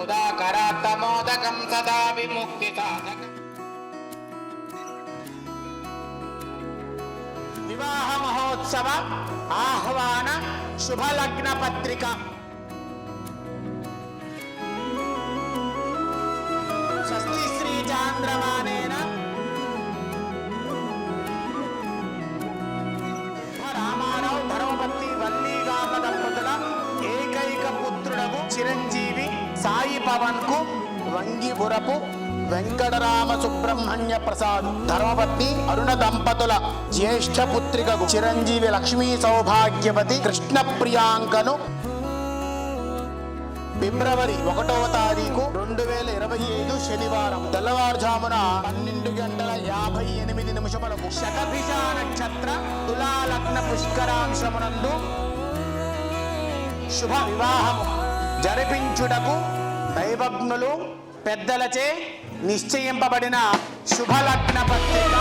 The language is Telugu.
ఉదాకరాత్తమోదకం సదా విముక్తి సాధకం. వివాహ మహోత్సవ ఆహ్వాన శుభలగ్న పత్రిక. స్వస్తి శ్రీ చాంద్రమానేన రామారావు ధర్మపత్ని వల్లీగామ దంపతుల ఏకైక పుత్రుడకు చిరంజీవి సాయి పవన్ కు వంగిపురపు వెంకటరామ సుబ్రహ్మణ్య ప్రసాద్ ధర్మపత్ని అరుణ దంపతుల జ్యేష్ఠ పుత్రికకు చిరంజీవి లక్ష్మీ సౌభాగ్యవతి కృష్ణ ప్రియాంకను ఫిబ్రవరి 1వ తారీఖు 2025 శనివారం తెల్లవారుజామున 12:58 శతభిష నక్షత్ర తులా లగ్న పుష్కరాంశమునందు శుభ వివాహము జరిపించుటకు దైవజ్ఞులు పెద్దలచే నిశ్చయింపబడిన శుభలగ్న పత్రిక